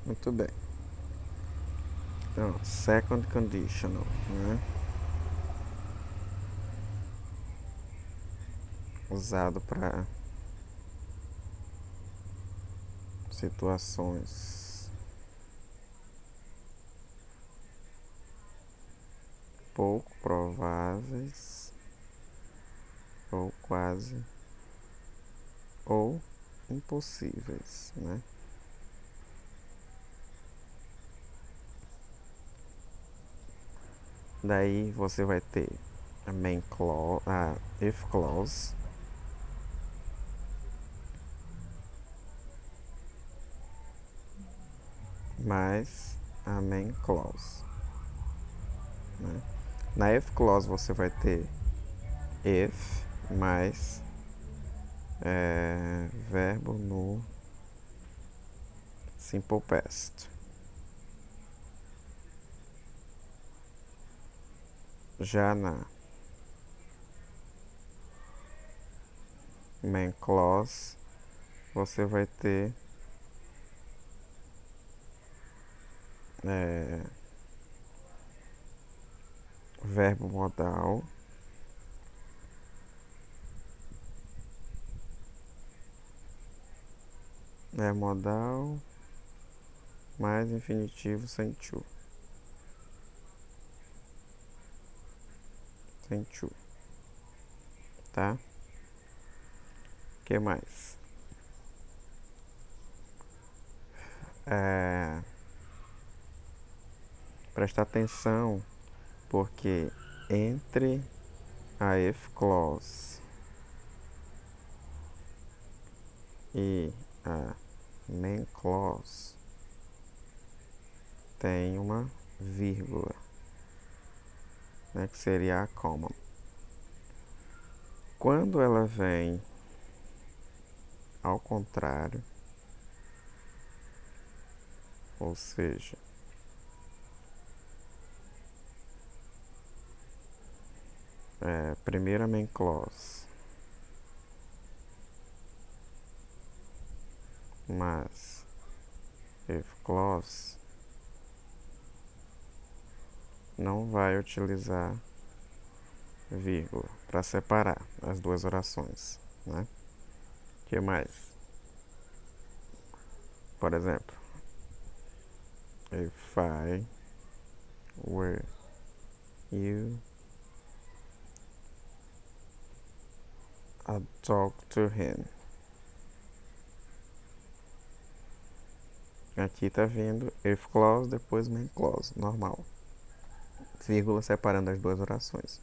Muito bem. Então, second conditional, né? Usado para situações pouco prováveis ou quase ou impossíveis, né? Daí você vai ter a main clause, a if clause, mais a main clause, né? Na if clause você vai ter if mais verbo no simple past. Já na main clause você vai ter verbo modal modal mais infinitivo sem to. Sem to. Tá? O que mais? Presta atenção, porque entre a if clause e a main clause tem uma vírgula, né, que seria a comma. Quando ela vem ao contrário, ou seja, primeira main clause mas if clause não vai utilizar vírgula para separar as duas orações, né? O que mais? Por exemplo, if I were you, I'd talk to him. Aqui tá vindo if clause, depois main clause, normal. Vírgula separando as duas orações.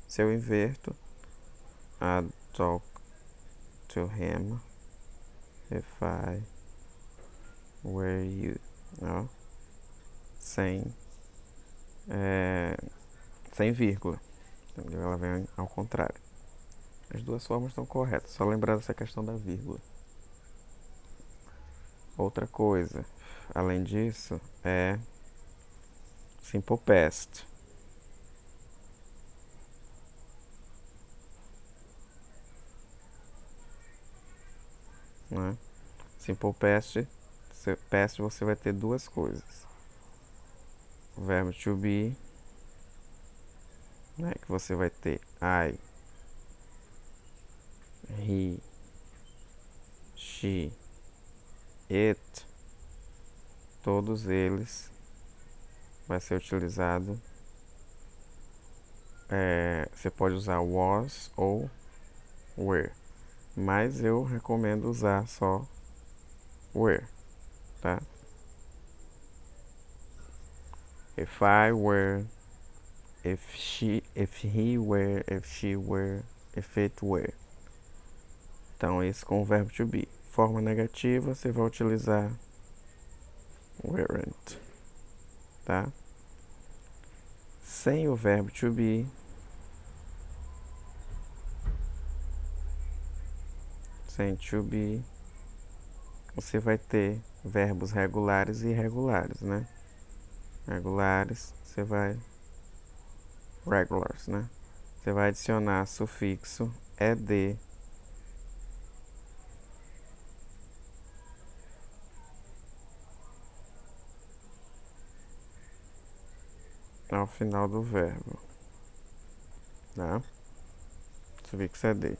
Se eu inverto, I'd talk to him if I were you. Ó, sem vírgula. Entendeu? Ela vem ao contrário. As duas formas estão corretas. Só lembrar dessa questão da vírgula. Outra coisa, além disso, é simple past. Né? Simple past você vai ter duas coisas. O verbo to be, né, que você vai ter I, he, she, it, todos eles vai ser utilizado. Você pode usar was ou were, mas eu recomendo usar só were, tá? If I were, if he were, if she were, if it were. Então, isso com o verbo to be. Forma negativa, você vai utilizar weren't, tá? Sem o verbo to be, você vai ter verbos regulares e irregulares, né? Regulares, você vai regulars, né? Você vai adicionar sufixo ed ao final do verbo, tá? Sufixo ed.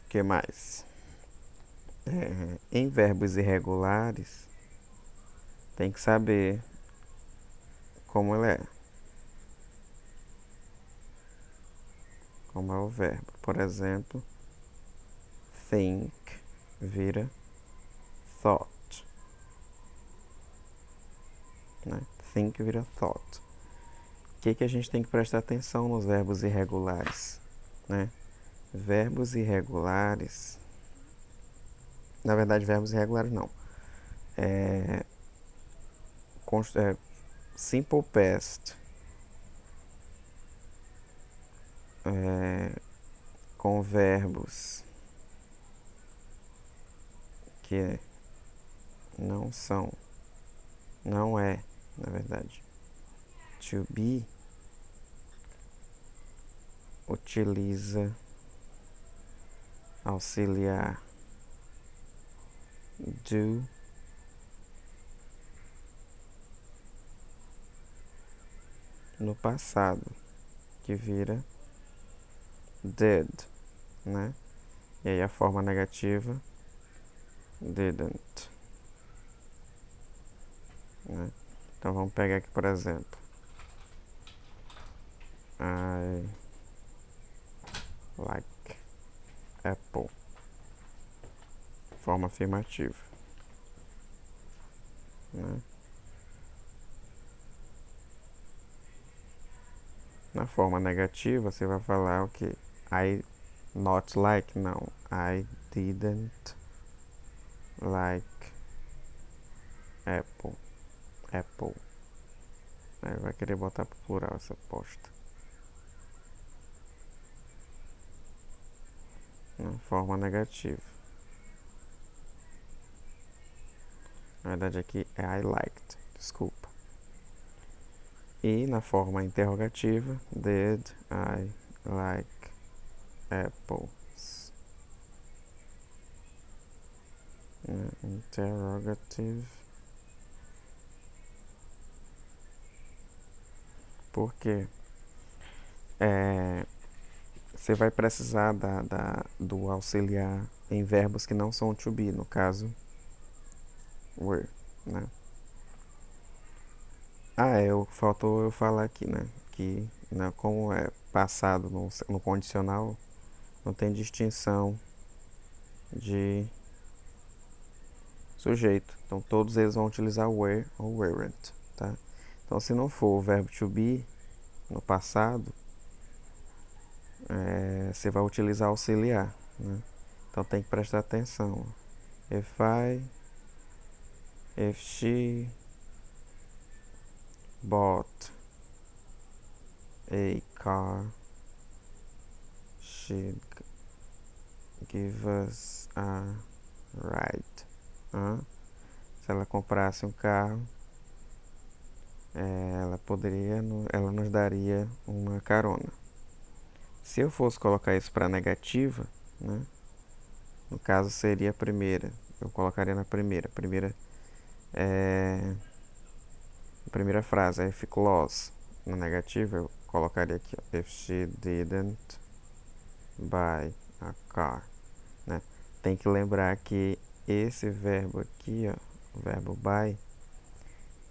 O que mais? Em verbos irregulares, tem que saber como ele é. Como é o verbo. Por exemplo, think vira thought. Né? Think vira thought. O que a gente tem que prestar atenção nos verbos irregulares? Né? Verbos irregulares. Na verdade, verbos irregulares não. Simple past. Com verbos que não são. Não é, na verdade. To be utiliza auxiliar do no passado, que vira did, né? E aí a forma negativa, didn't. Né? Então vamos pegar aqui, por exemplo, I like apple. Forma afirmativa. Né? Na forma negativa, você vai falar o que? I not like, não. I didn't like apple. Apple. Aí vai querer botar pro plural essa posta. Na forma negativa. Na verdade aqui é I liked. Desculpa. E na forma interrogativa, did I like apples? Interrogative. Porque você vai precisar do auxiliar em verbos que não são to be, no caso, were, né? Faltou eu falar aqui, né? Que né, como é passado no condicional, não tem distinção de sujeito. Então todos eles vão utilizar were ou weren't, tá? Então se não for o verbo to be no passado, você vai utilizar auxiliar, né? Então tem que prestar atenção. If she bought a car, she'd give us a ride. Se ela comprasse um carro, ela nos daria uma carona. Se eu fosse colocar isso para negativa, né? No caso seria a primeira. Eu colocaria na primeira. A primeira frase, if clause. Na negativa eu colocaria aqui, ó, if she didn't buy a car. Né? Tem que lembrar que esse verbo aqui, ó, o verbo buy,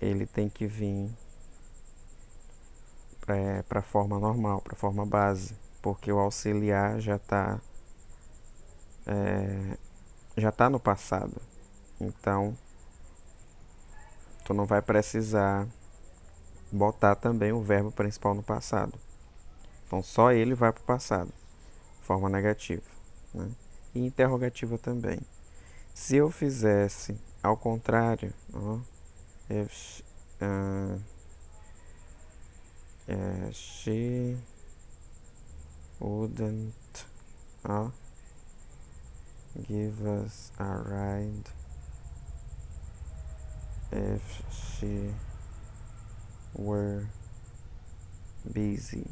ele tem que vir para a forma normal, para a forma base, porque o auxiliar já está no passado. Então, tu não vai precisar botar também o verbo principal no passado. Então, só ele vai para o passado, forma negativa, né? E interrogativa também. Se eu fizesse ao contrário, ó, if she wouldn't give us a ride if she were busy.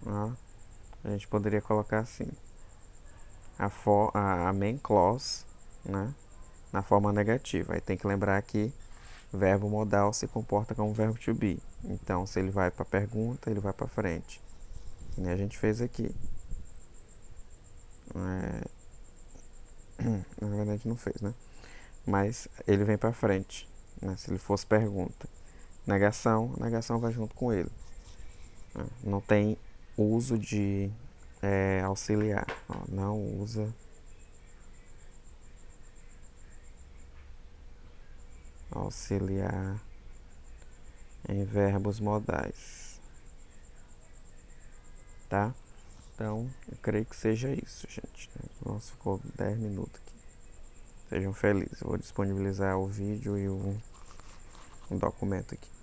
A gente poderia colocar assim: a main clause, né, na forma negativa. Aí tem que lembrar que Verbo modal se comporta como verbo to be. Então, se ele vai para a pergunta, ele vai para frente. E a gente fez aqui. Na verdade não fez, né? Mas ele vem para frente, né? Se ele fosse pergunta. Negação, a negação vai junto com ele. Né? Não tem uso de auxiliar. Ó, não usa auxiliar em verbos modais. Tá? Então, eu creio que seja isso, gente. Nossa, ficou 10 minutos aqui. Sejam felizes. Eu vou disponibilizar o vídeo e o documento aqui.